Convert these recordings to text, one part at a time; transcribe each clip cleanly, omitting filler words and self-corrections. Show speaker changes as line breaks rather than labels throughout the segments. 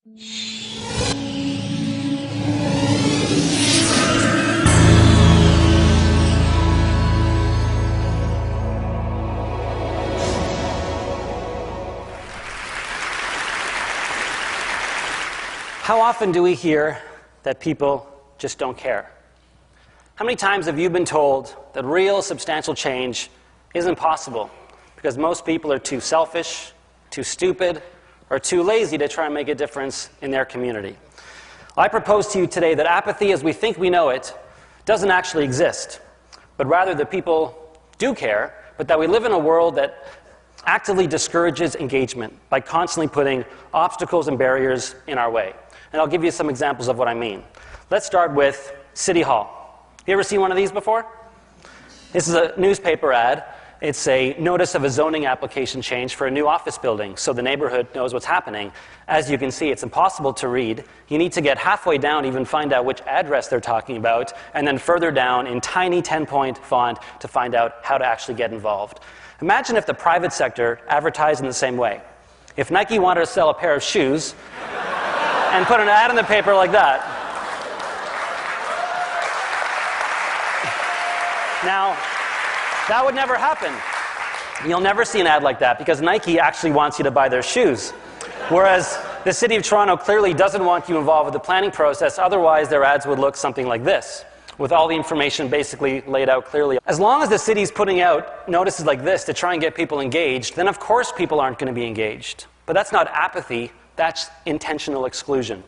How often do we hear that people just don't care? How many times have you been told that real substantial change isn't possible because most people are too selfish, too stupid, or too lazy to try and make a difference in their community? I propose to you today that apathy as we think we know it doesn't actually exist, but rather that people do care, but that we live in a world that actively discourages engagement by constantly putting obstacles and barriers in our way. And I'll give you some examples of what I mean. Let's start with City Hall. You ever seen one of these before? This is a newspaper ad. It's a notice of a zoning application change for a new office building, so the neighborhood knows what's happening. As you can see, it's impossible to read. You need to get halfway down to even find out which address they're talking about, and then further down in tiny 10-point font to find out how to actually get involved. Imagine if the private sector advertised in the same way. If Nike wanted to sell a pair of shoes and put an ad in the paper like that. Now, that would never happen. You'll never see an ad like that because Nike actually wants you to buy their shoes. Whereas the City of Toronto clearly doesn't want you involved with the planning process, otherwise their ads would look something like this, with all the information basically laid out clearly. As long as the city's putting out notices like this to try and get people engaged, then of course people aren't going to be engaged. But that's not apathy, that's intentional exclusion.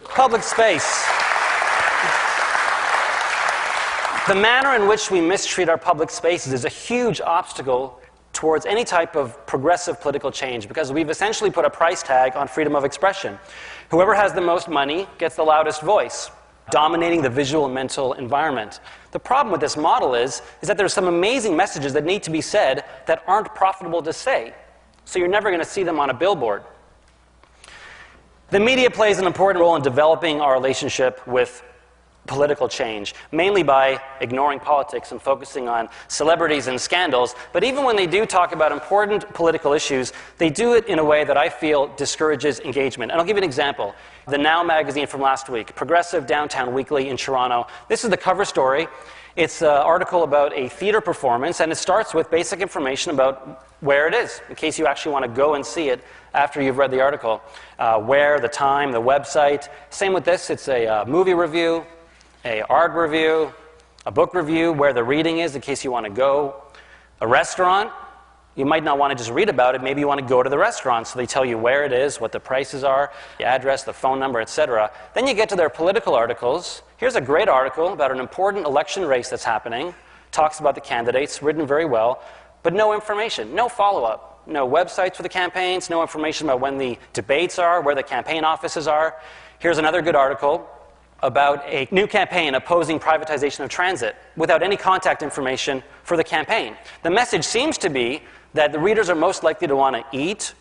Public space. The manner in which we mistreat our public spaces is a huge obstacle towards any type of progressive political change because we've essentially put a price tag on freedom of expression. Whoever has the most money gets the loudest voice, dominating the visual and mental environment. The problem with this model is that there's some amazing messages that need to be said that aren't profitable to say. So you're never going to see them on a billboard. The media plays an important role in developing our relationship with political change, mainly by ignoring politics and focusing on celebrities and scandals. But even when they do talk about important political issues, they do it in a way that I feel discourages engagement. And I'll give you an example. The Now magazine from last week, Progressive Downtown Weekly in Toronto. This is the cover story. It's an article about a theater performance, and it starts with basic information about where it is, in case you actually want to go and see it after you've read the article. Where, the time, the website. Same with this. It's a movie review, an art review, a book review, where the reading is in case you want to go. A restaurant, you might not want to just read about it, maybe you want to go to the restaurant, so they tell you where it is, what the prices are, the address, the phone number, etc. Then you get to their political articles. Here's a great article about an important election race that's happening, talks about the candidates, written very well, but no information, no follow-up, no websites for the campaigns, no information about when the debates are, where the campaign offices are. Here's another good article about a new campaign opposing privatization of transit without any contact information for the campaign. The message seems to be that the readers are most likely to want to eat,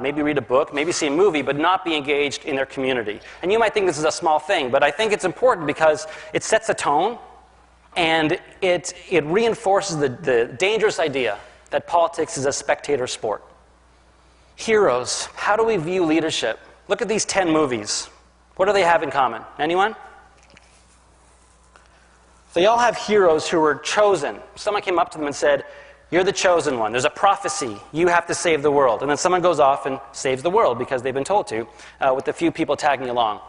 maybe read a book, maybe see a movie, but not be engaged in their community. And you might think this is a small thing, but I think it's important because it sets a tone and it reinforces the dangerous idea that politics is a spectator sport. Heroes. How do we view leadership? Look at these 10 movies. What do they have in common? Anyone? They all have heroes who were chosen. Someone came up to them and said, "You're the chosen one. There's a prophecy. You have to save the world." And then someone goes off and saves the world because they've been told to, with a few people tagging along.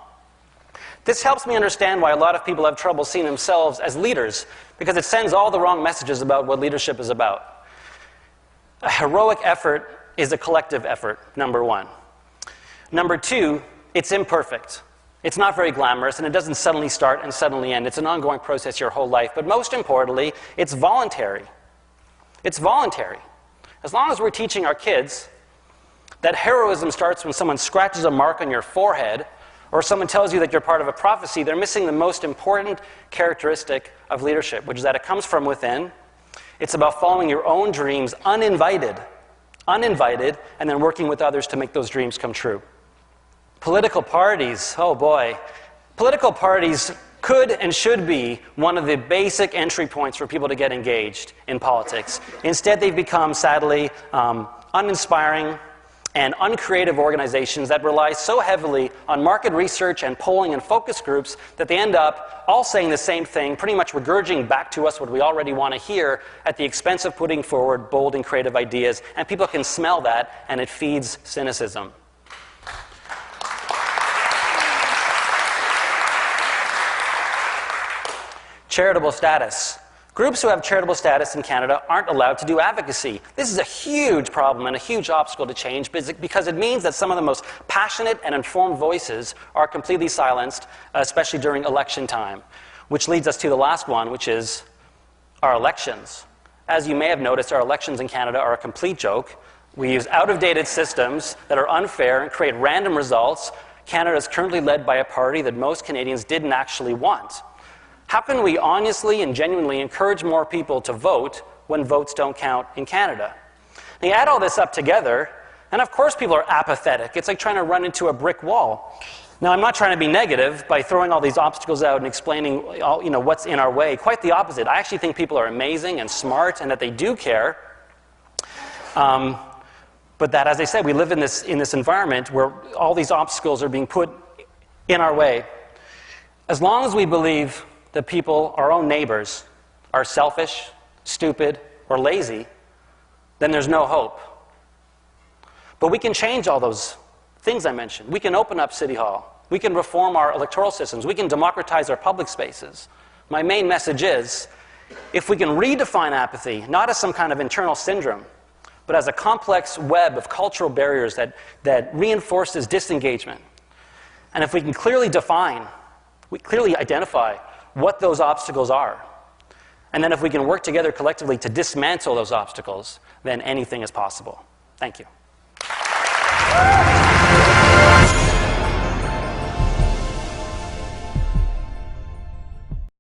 This helps me understand why a lot of people have trouble seeing themselves as leaders, because it sends all the wrong messages about what leadership is about. A heroic effort is a collective effort, number one. Number two, it's imperfect. It's not very glamorous, and it doesn't suddenly start and suddenly end. It's an ongoing process your whole life. But most importantly, it's voluntary. It's voluntary. As long as we're teaching our kids that heroism starts when someone scratches a mark on your forehead or someone tells you that you're part of a prophecy, they're missing the most important characteristic of leadership, which is that it comes from within. It's about following your own dreams uninvited, and then working with others to make those dreams come true. Political parties, oh boy. Political parties could and should be one of the basic entry points for people to get engaged in politics. Instead, they've become, sadly, uninspiring, and uncreative organizations that rely so heavily on market research and polling and focus groups that they end up all saying the same thing, pretty much regurgitating back to us what we already want to hear at the expense of putting forward bold and creative ideas. And people can smell that, and it feeds cynicism. Charitable status. Groups who have charitable status in Canada aren't allowed to do advocacy. This is a huge problem and a huge obstacle to change because it means that some of the most passionate and informed voices are completely silenced, especially during election time. Which leads us to the last one, which is our elections. As you may have noticed, our elections in Canada are a complete joke. We use out-of-dated systems that are unfair and create random results. Canada is currently led by a party that most Canadians didn't actually want. How can we honestly and genuinely encourage more people to vote when votes don't count in Canada? And you add all this up together, and of course people are apathetic. It's like trying to run into a brick wall. Now, I'm not trying to be negative by throwing all these obstacles out and explaining what's in our way. Quite the opposite. I actually think people are amazing and smart and that they do care. But that, as I said, we live in this environment where all these obstacles are being put in our way. As long as we believe that people, our own neighbors, are selfish, stupid, or lazy, then there's no hope. But we can change all those things I mentioned. We can open up City Hall. We can reform our electoral systems. We can democratize our public spaces. My main message is, if we can redefine apathy, not as some kind of internal syndrome, but as a complex web of cultural barriers that reinforces disengagement, and if we can clearly identify what those obstacles are, and then if we can work together collectively to dismantle those obstacles, then anything is possible. Thank you.